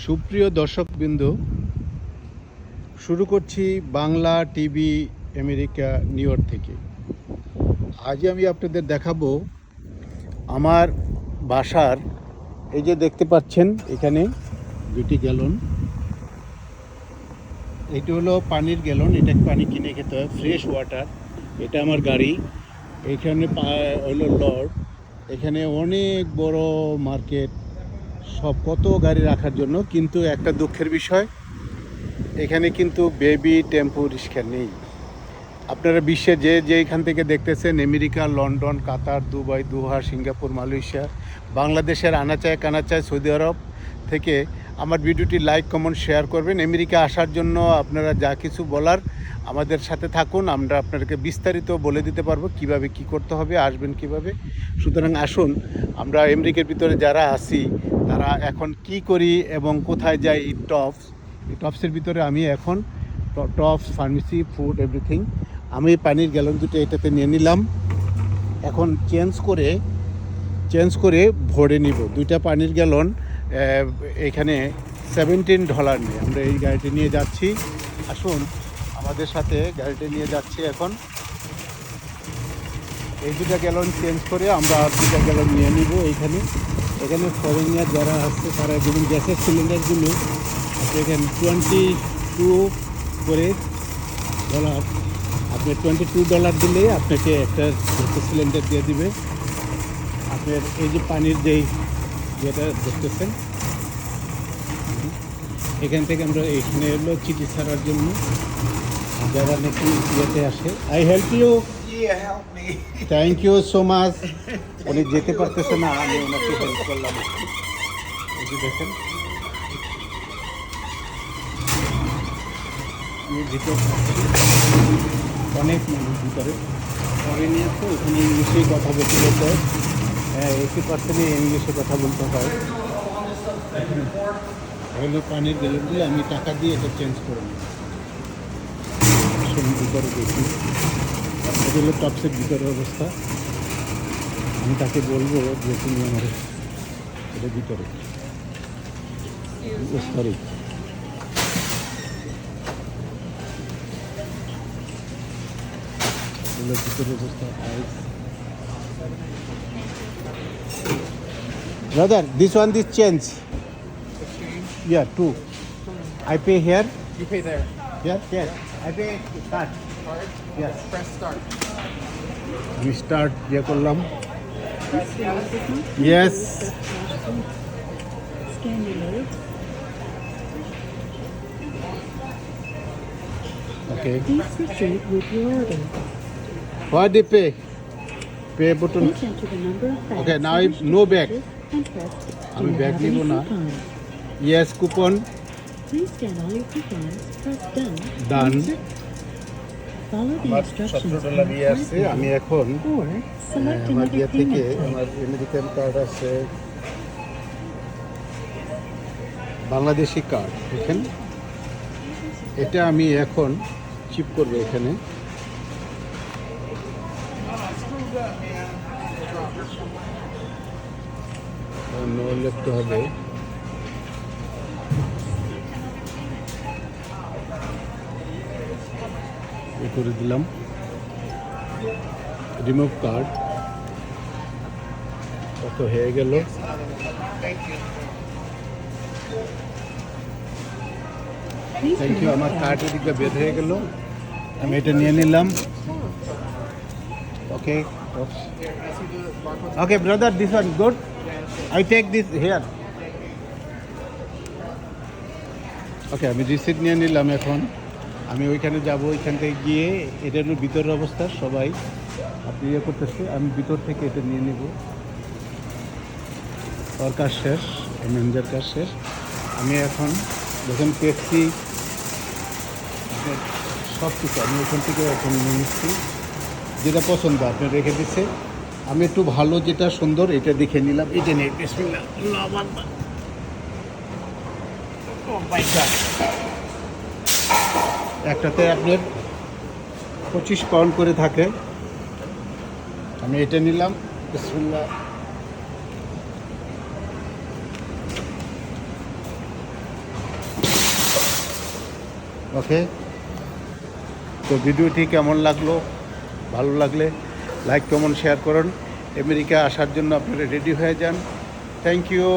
সুপ্রিয় দর্শকবৃন্দ, শুরু করছি Bangla TV America new York থেকে। আজ আমি আপনাদের দেখাবো আমার বাসার, এই যে দেখতে পাচ্ছেন এখানে দুটি গ্যালন। এটি হলো পানির গ্যালন, এটা পানি কিনে খেতে হয়, ফ্রেশ ওয়াটার। এটা আমার গাড়ি, এখানে হলো লর্ড। এখানে অনেক বড় মার্কেট, সব কত গাড়ি রাখার জন্য। কিন্তু একটা দুঃখের বিষয়, এখানে কিন্তু বেবি টেম্পো রিক্সা নেই। আপনারা বিশ্বে যেখান থেকে দেখতেছেন, আমেরিকা, লন্ডন, কাতার, দুবাই, দোহা, সিঙ্গাপুর, মালয়েশিয়া, বাংলাদেশের আনাচায় কানাচায়, সৌদি আরব থেকে আমার ভিডিওটি লাইক কমেন্ট শেয়ার করবেন। আমেরিকা আসার জন্য আপনারা যা কিছু বলার আমাদের সাথে থাকুন, আমরা আপনাদেরকে বিস্তারিত বলে দিতে পারবো কিভাবে কি করতে হবে, আসবেন কিভাবে। সুতরাং আসুন, আমরা আমেরিকার ভিতরে যারা আছি তারা এখন কি করি এবং কোথায় যাই। এই টপসের ভিতরে আমি এখন টপস, ফার্মেসি, ফুড, এভরিথিং। আমি পানির গ্যালন দুটো এটাতে নিয়ে নিলাম। এখন চেঞ্জ করে ভরে নিব দুইটা পানির গ্যালন। এখানে $17 নিয়ে আমরা এই গাড়িটি নিয়ে যাচ্ছি। আসুন আমাদের সাথে গাড়িটি নিয়ে যাচ্ছি। এখন এই দুটা গ্যালন চেঞ্জ করে আমরা আর দুটা গ্যালন নিয়ে নিব। এখানে ফরেনিয়ার যারা আসছে তারা যেমন গ্যাসের সিলিন্ডারগুলো এখানে $22 করে ডলার। আপনি $22 দিলে আপনাকে একটা গ্যাসের সিলিন্ডার দিয়ে দিবে। আপনার এই যে পানির যেটা দেখতেছেন, এখান থেকে আমরা এখানে এলো চিঠি ছাড়ার জন্য যারা নাকি ইয়েতে আসে। I help you. Thank you so much. উনি যেতে পারতেছে না, আমি ওনাকে হেল্প করলাম। এই যে দেখেন অনেক মানুষ ভিতরে ফরেনিয়ার, তো এখানে ইংলিশেই কথা বলতে বলতে হয়। 80% ইংলিশে কথা বলতে হয়। হলো পানির গ্যালনগুলো আমি টাকা দিয়ে এটা চেঞ্জ করে নিই। ভিতরে দেখি এটা হলো টপসের ভিতরের অবস্থা। আমি তাকে বলবো যে তুমি আমার এটা ভিতরে সরি ভিতরের অবস্থা। Brother, this change. Yeah, 2. I pay here. You pay there. Yes. I pay start. Card? Yes. Press start. We start ये करलाम. Yes. Scan your load. Okay. Please proceed with your order. What do you pay? Pay button. Please enter the number of bags Okay, now you wish to no bag. purchase and press. Do আমি you bag have নিব any না। coupons? Yes, coupon. Please scan all your coupons, press done. Done. Follow the আমার instructions $17 on the দিয়ে আসছে। card আমি এখন or select আমার another ইয়ে থেকে payment আমার type. আমেরিকান কার্ড আছে, বাংলাদেশি কার্ড। দেখেন এটা আমি এখন চিপ করবো। এখানে নো লিখতে হবে। এ করে দিলাম, রিমুভ কার্ড। কত হয়ে গেল? Please thank you. remove আমার card. কার্ড এদিকে বের হয়ে গেল, আমি এটা নিয়ে নিলাম। Okay okay brother, this one good. I take this here. Okay, আমি রিসিপ্ট নিয়ে নিলাম। এখন আমি ওইখানে যাব। ওইখান থেকে গিয়ে এটার ভিতরের অবস্থা সবাই আপনি ইয়ে করতেছে, আমি ভিতর থেকে এটা নিয়ে নিব। ওর কাজ শেষ, ম্যানেজার কাজ শেষ। আমি এখন যখন পেপসি সব কিছু আমি ওখান থেকে এখন নিয়ে নিচ্ছি। যেটা পছন্দ আপনার রেখে দিচ্ছে, আমি একটু ভালো যেটা সুন্দর এটা দেখে নিলাম। এটা নিয়ে বিসমিল্লাহ, আল্লাহু আকবার। ও মাই গড, একটাতে আপনার 25 পাউন্ড করে থাকে। আমি এটা নিলাম, বিসমিল্লাহ। ওকে, তো ভিডিওটি কেমন লাগলো, ভালো লাগলে লাইক কমেন্ট শেয়ার করুন। আমেরিকা আসার জন্য আপনারা রেডি হয়ে যান। Thank you.